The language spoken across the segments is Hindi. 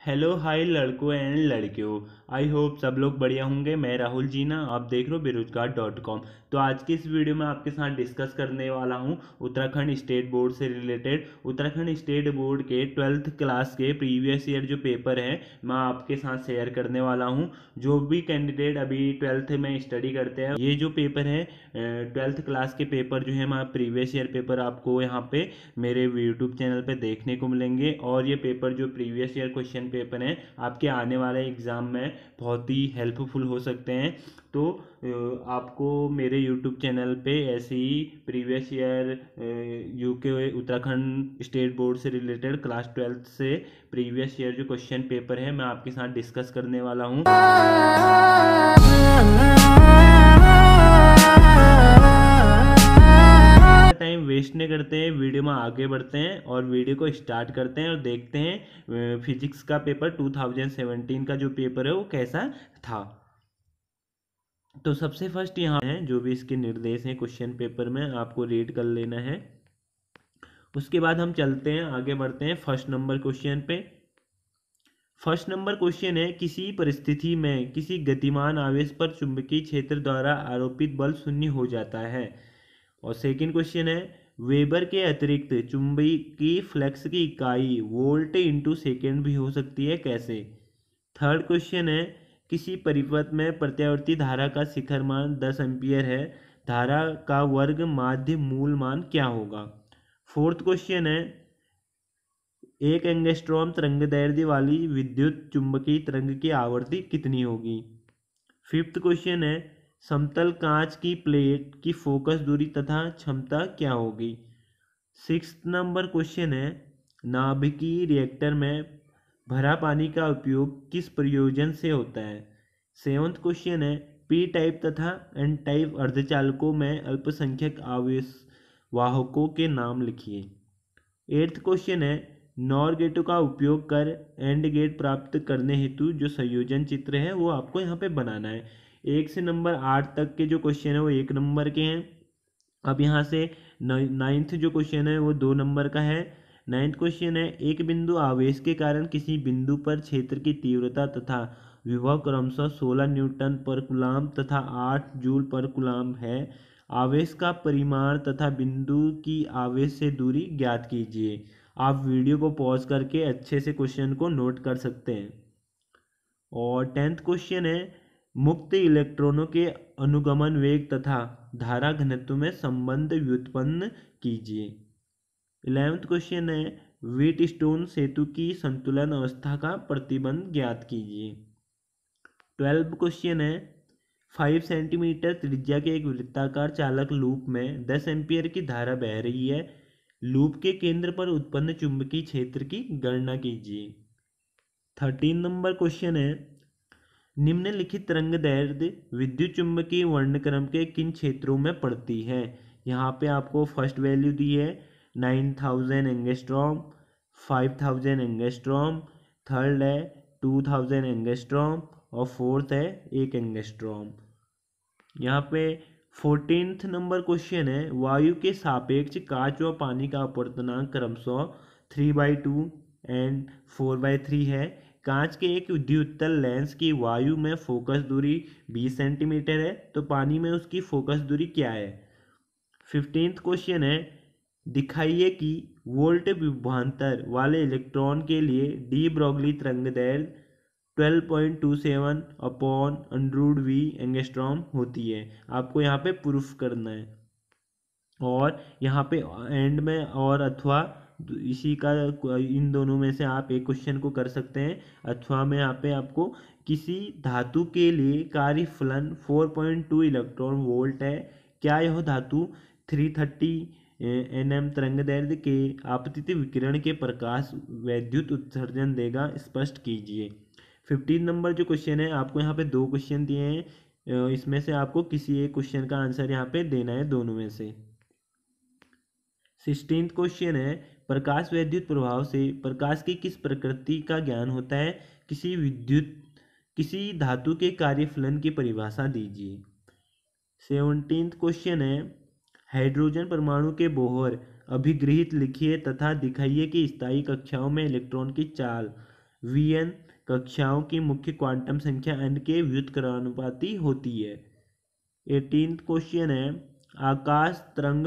हेलो हाय लड़कों एंड लड़कियों। आई होप सब लोग बढ़िया होंगे। मैं राहुल जीना, आप देख रहे हो बेरोजगार.com। तो आज की इस वीडियो में आपके साथ डिस्कस करने वाला हूं उत्तराखंड स्टेट बोर्ड से रिलेटेड। उत्तराखंड स्टेट बोर्ड के 12th क्लास के प्रीवियस ईयर जो पेपर हैं मैं आपके साथ शेयर करने वाला हूं। जो भी कैंडिडेट अभी 12th में स्टडी करते हैं, ये जो पेपर है 12th क्लास के पेपर जो है मैं प्रीवियस ईयर पेपर आपको यहाँ पे मेरे यूट्यूब चैनल पे देखने को मिलेंगे। और ये पेपर जो प्रीवियस ईयर क्वेश्चन पेपर हैं आपके आने वाले एग्ज़ाम में बहुत ही हेल्पफुल हो सकते हैं। तो आपको मेरे यूट्यूब चैनल पे ऐसे ही previous year UK Uttarakhand state board से रिलेटेड क्लास 12th से प्रीवियस ईयर जो क्वेश्चन पेपर है मैं आपके साथ डिस्कस करने वाला हूँ। टाइम वेस्ट नहीं करते हैं, वीडियो में आगे बढ़ते हैं और वीडियो को स्टार्ट करते हैं और देखते हैं फिजिक्स का पेपर 2017 का जो पेपर है वो कैसा था। तो सबसे फर्स्ट यहाँ है जो भी इसके निर्देश हैं क्वेश्चन पेपर में आपको रीड कर लेना है। उसके बाद हम चलते हैं, आगे बढ़ते हैं फर्स्ट नंबर क्वेश्चन पे। फर्स्ट नंबर क्वेश्चन है, किसी परिस्थिति में किसी गतिमान आवेश पर चुंबकीय क्षेत्र द्वारा आरोपित बल शून्य हो जाता है। और सेकंड क्वेश्चन है, वेबर के अतिरिक्त चुंबकीय फ्लक्स की इकाई वोल्ट इंटू सेकेंड भी हो सकती है, कैसे। थर्ड क्वेश्चन है, किसी परिपथ में प्रत्यावर्ती धारा का शिखर मान 10 एम्पियर है, धारा का वर्ग माध्य मूल मान क्या होगा। फोर्थ क्वेश्चन है, एक एंगस्ट्रॉम तरंगदैर्ध्य वाली विद्युत चुंबकीय तरंग की आवृत्ति कितनी होगी। फिफ्थ क्वेश्चन है, समतल कांच की प्लेट की फोकस दूरी तथा क्षमता क्या होगी। सिक्स्थ नंबर क्वेश्चन है, नाभिकीय रिएक्टर में भरा पानी का उपयोग किस प्रयोजन से होता है। सेवंथ क्वेश्चन है, पी टाइप तथा एन टाइप अर्धचालकों में अल्पसंख्यक आवेश वाहकों के नाम लिखिए। एट्थ क्वेश्चन है, नॉर गेटों का उपयोग कर एंड गेट प्राप्त करने हेतु जो संयोजन चित्र है वो आपको यहाँ पे बनाना है। 1 से नंबर 8 तक के जो क्वेश्चन है वो 1 नंबर के हैं। अब यहाँ से नाइन्थ जो क्वेश्चन है वो 2 नंबर का है। नाइन्थ क्वेश्चन है, एक बिंदु आवेश के कारण किसी बिंदु पर क्षेत्र की तीव्रता तथा विभव क्रमशः 16 न्यूटन पर कूलाम तथा 8 जूल पर कूलाम है। आवेश का परिमाण तथा बिंदु की आवेश से दूरी ज्ञात कीजिए। आप वीडियो को पॉज करके अच्छे से क्वेश्चन को नोट कर सकते हैं। और 10th क्वेश्चन है, मुक्त इलेक्ट्रॉनों के अनुगमन वेग तथा धारा घनत्व में संबंध व्युत्पन्न कीजिए। 11th क्वेश्चन है, व्हीटस्टोन सेतु की संतुलन अवस्था का प्रतिबंध ज्ञात कीजिए। 12th क्वेश्चन है, 5 सेंटीमीटर त्रिज्या के एक वृत्ताकार चालक लूप में 10 एम्पियर की धारा बह रही है। लूप के केंद्र पर उत्पन्न चुंबकीय क्षेत्र की गणना कीजिए। 13 नंबर क्वेश्चन है, निम्नलिखित तरंगदैर्ध्य विद्युत चुंबकीय वर्णक्रम के किन क्षेत्रों में पड़ती है। यहाँ पे आपको फर्स्ट वैल्यू दी है 9000 एंगस्ट्रॉम, 5000 एंगस्ट्रॉम, थर्ड है 2000 एंगस्ट्रॉम और फोर्थ है 1 एंगस्ट्रॉम। यहाँ पे 14th नंबर क्वेश्चन है, वायु के सापेक्ष कांच व पानी का अपवर्तनांक क्रमशः 3/2 एंड 4/3 है। कांच के एक द्वितल लेंस की वायु में फोकस दूरी 20 सेंटीमीटर है, तो पानी में उसकी फोकस दूरी क्या है। 15th क्वेश्चन है, दिखाइए कि वोल्ट विभवांतर वाले इलेक्ट्रॉन के लिए डी ब्रोगली तरंगदैर्ध्य 12.27 अपॉन अंडरूट वी एंगस्ट्रॉम होती है। आपको यहाँ पे प्रूफ करना है। और यहाँ पे एंड में और अथवा इसी का इन दोनों में से आप एक क्वेश्चन को कर सकते हैं। अथवा में यहाँ पे आपको किसी धातु के लिए कार्यफलन 4.2 इलेक्ट्रॉन वोल्ट है, क्या यह धातु 330 nm तरंगदैर्ध्य के आपतित विकिरण के प्रकाश वैद्युत उत्सर्जन देगा, स्पष्ट कीजिए। 15 नंबर जो क्वेश्चन है, आपको यहाँ पे 2 क्वेश्चन दिए हैं, इसमें से आपको किसी एक क्वेश्चन का आंसर यहाँ पे देना है दोनों में से। 16th क्वेश्चन है, प्रकाश वैद्युत प्रभाव से प्रकाश की किस प्रकृति का ज्ञान होता है। किसी धातु के कार्यफलन की परिभाषा दीजिए। 17th क्वेश्चन है, हाइड्रोजन परमाणु के बोहर अभिगृहित लिखिए तथा दिखाइए कि स्थायी कक्षाओं में इलेक्ट्रॉन की चाल Vn कक्षाओं की मुख्य क्वांटम संख्या n के व्युत्क्रमानुपाती होती है। 18th क्वेश्चन है आकाश तरंग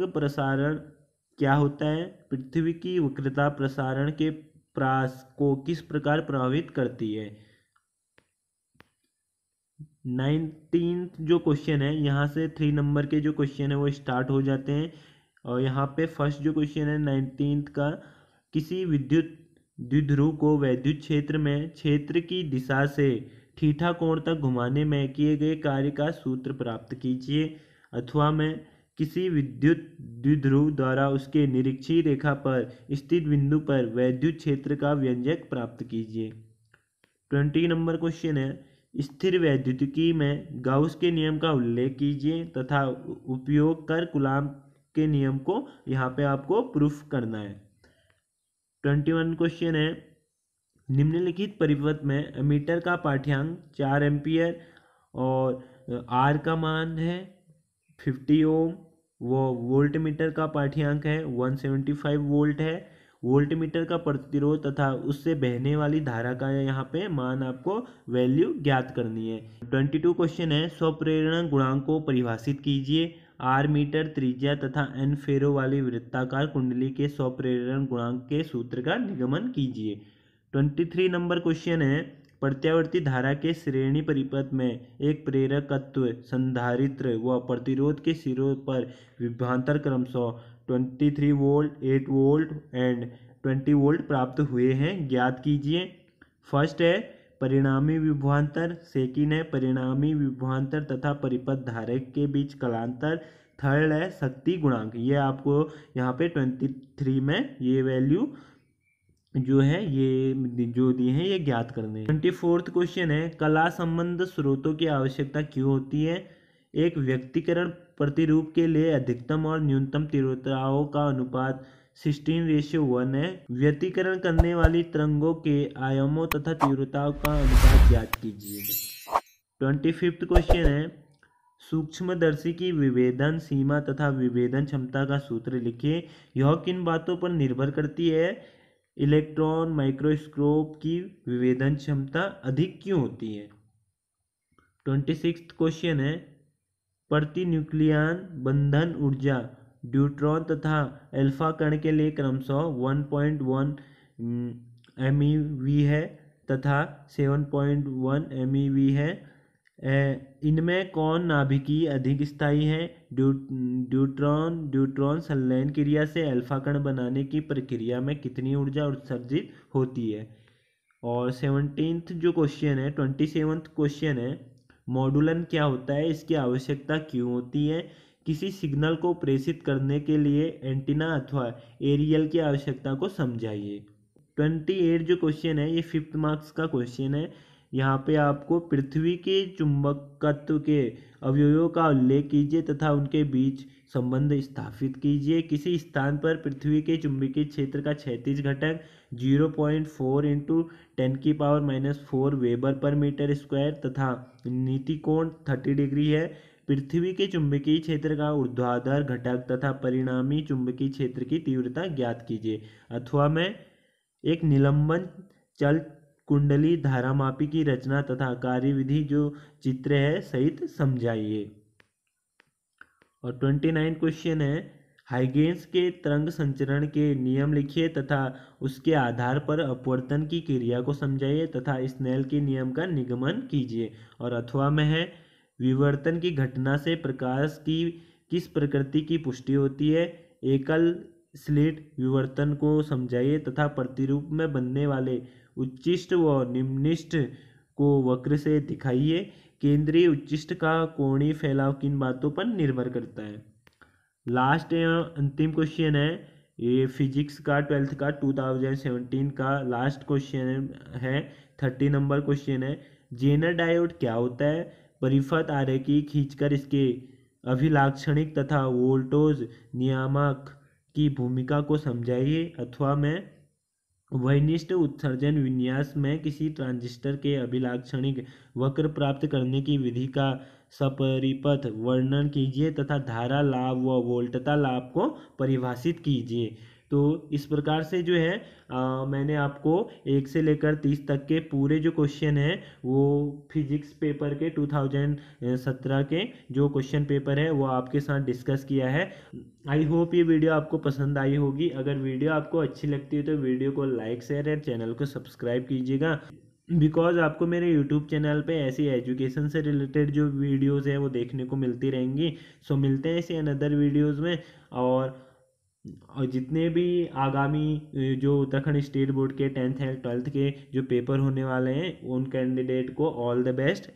प्रसारण क्या होता है? पृथ्वी की वक्रता प्रसारण के प्रास को किस प्रकार प्रभावित करती है? 19th जो क्वेश्चन है, यहाँ से 3 नंबर के जो क्वेश्चन है वो स्टार्ट हो जाते हैं। और यहाँ पे फर्स्ट जो क्वेश्चन है 19th का, किसी विद्युत द्विध्रुव को वैद्युत क्षेत्र में क्षेत्र की दिशा से थीटा कोण तक घुमाने में किए गए कार्य का सूत्र प्राप्त कीजिए। अथवा में किसी विद्युत द्विध्रुव द्वारा उसके निरीक्षीय रेखा पर स्थित बिंदु पर वैद्युत क्षेत्र का व्यंजक प्राप्त कीजिए। 20 नंबर क्वेश्चन है स्थिर वैद्युतिकी में गाउस के नियम का उल्लेख कीजिए तथा उपयोग कर कूलाम के नियम को यहाँ पे आपको प्रूफ करना है। 21 क्वेश्चन है निम्नलिखित परिपथ में एमीटर का पाठ्यांक 4 एम्पियर और आर का मान है 50 ओम, वो वोल्ट मीटर का पाठ्यांक है 175 वोल्ट है। वोल्ट मीटर का प्रतिरोध तथा उससे बहने वाली धारा का यहाँ पे मान आपको वैल्यू ज्ञात करनी है। 22 क्वेश्चन है स्वप्रेरणा गुणांक को परिभाषित कीजिए। आर मीटर त्रिज्या तथा एन फेरों वाली वृत्ताकार कुंडली के स्वप्रेरण गुणांक के सूत्र का निगमन कीजिए। 23 नंबर क्वेश्चन है प्रत्यावर्ती धारा के श्रेणी परिपथ में एक प्रेरकत्व संधारित्र व प्रतिरोध के सिरों पर विभवांतर क्रमशः 23 वोल्ट, 8 वोल्ट एंड 20 वोल्ट प्राप्त हुए हैं, ज्ञात कीजिए। फर्स्ट है परिणामी विभवांतर, सेकंड है परिणामी विभवांतर तथा परिपथ धारक के बीच कलांतर, थर्ड है शक्ति गुणांक। ये आपको यहाँ पे 23 में ये वैल्यू जो है ये जो दिए हैं ये ज्ञात करने हैं। 24th क्वेश्चन है कला संबंध स्रोतों की आवश्यकता क्यों होती है? एक व्यक्तिकरण प्रतिरूप के लिए अधिकतम और न्यूनतम तीव्रताओं का अनुपात 16:1 है। व्यतिकरण करने वाली तरंगों के आयामों तथा तीव्रताओं का अनुपात ज्ञात कीजिए। 25th क्वेश्चन है सूक्ष्मदर्शी की विभेदन सीमा तथा विभेदन क्षमता का सूत्र लिखिए। यह किन बातों पर निर्भर करती है? इलेक्ट्रॉन माइक्रोस्कोप की विभेदन क्षमता अधिक क्यों होती है? 26th क्वेश्चन है प्रतिन्यूक्लियन बंधन ऊर्जा ड्यूट्रॉन तथा अल्फा कण के लिए क्रमशः 1.1 MeV है तथा 7.1 MeV है। इनमें कौन नाभिकीय अधिक स्थायी है? ड्यूट्रॉन संलयन क्रिया से अल्फा कण बनाने की प्रक्रिया में कितनी ऊर्जा उत्सर्जित होती है? और 17th जो क्वेश्चन है 27th क्वेश्चन है मॉड्यूलन क्या होता है, इसकी आवश्यकता क्यों होती है? किसी सिग्नल को प्रेषित करने के लिए एंटीना अथवा एरियल की आवश्यकता को समझाइए। 28 जो क्वेश्चन है ये 5th मार्क्स का क्वेश्चन है। यहाँ पे आपको पृथ्वी के चुंबकत्व के अवयवों का उल्लेख कीजिए तथा उनके बीच संबंध स्थापित कीजिए। किसी स्थान पर पृथ्वी के चुंबकीय क्षेत्र का क्षैतिज घटक 0.4 × 10⁻⁻4 वेबर पर मीटर स्क्वायर तथा नीति कोण 30 डिग्री है। पृथ्वी के चुंबकीय क्षेत्र का ऊर्ध्वाधर घटक तथा परिणामी चुंबकीय क्षेत्र की तीव्रता ज्ञात कीजिए। अथवा में एक निलंबन चल कुंडली धारामापी की रचना तथा कार्यविधि जो चित्र है सहित समझाइए। और 29 क्वेश्चन है हाइगेंस के तरंग संचरण के नियम लिखिए तथा उसके आधार पर अपवर्तन की क्रिया को समझाइए तथा स्नेल के नियम का निगमन कीजिए। और अथवा में है विवर्तन की घटना से प्रकाश की किस प्रकृति की पुष्टि होती है? एकल स्लिट विवर्तन को समझाइए तथा प्रतिरूप में बनने वाले उच्चिष्ट व निम्निष्ट को वक्र से दिखाइए। केंद्रीय उच्चिष्ट का कोणीय फैलाव किन बातों पर निर्भर करता है? लास्ट अंतिम क्वेश्चन है ये फिजिक्स का 12th का 2017 का लास्ट क्वेश्चन है 30 नंबर क्वेश्चन है जेनर डायोड क्या होता है? परिपथ आरेखी खींचकर इसके अभिलाक्षणिक तथा वोल्टेज नियामक की भूमिका को समझाइए। अथवा में वैनिष्ट उत्सर्जन विन्यास में किसी ट्रांजिस्टर के अभिलाक्षणिक वक्र प्राप्त करने की विधि का सपरिपथ वर्णन कीजिए तथा धारा लाभ व वोल्टता लाभ को परिभाषित कीजिए। तो इस प्रकार से जो है मैंने आपको 1 से लेकर 30 तक के पूरे जो क्वेश्चन हैं वो फिजिक्स पेपर के 2017 के जो क्वेश्चन पेपर है वो आपके साथ डिस्कस किया है। आई होप ये वीडियो आपको पसंद आई होगी। अगर वीडियो आपको अच्छी लगती है तो वीडियो को लाइक शेयर और चैनल को सब्सक्राइब कीजिएगा, बिकॉज आपको मेरे यूट्यूब चैनल पे ऐसी एजुकेशन से रिलेटेड जो वीडियोस हैं वो देखने को मिलती रहेंगी। सो मिलते हैं ऐसे अनदर वीडियोस में। और जितने भी आगामी जो उत्तराखंड स्टेट बोर्ड के 10th एंड 12th के जो पेपर होने वाले हैं उन कैंडिडेट को ऑल द बेस्ट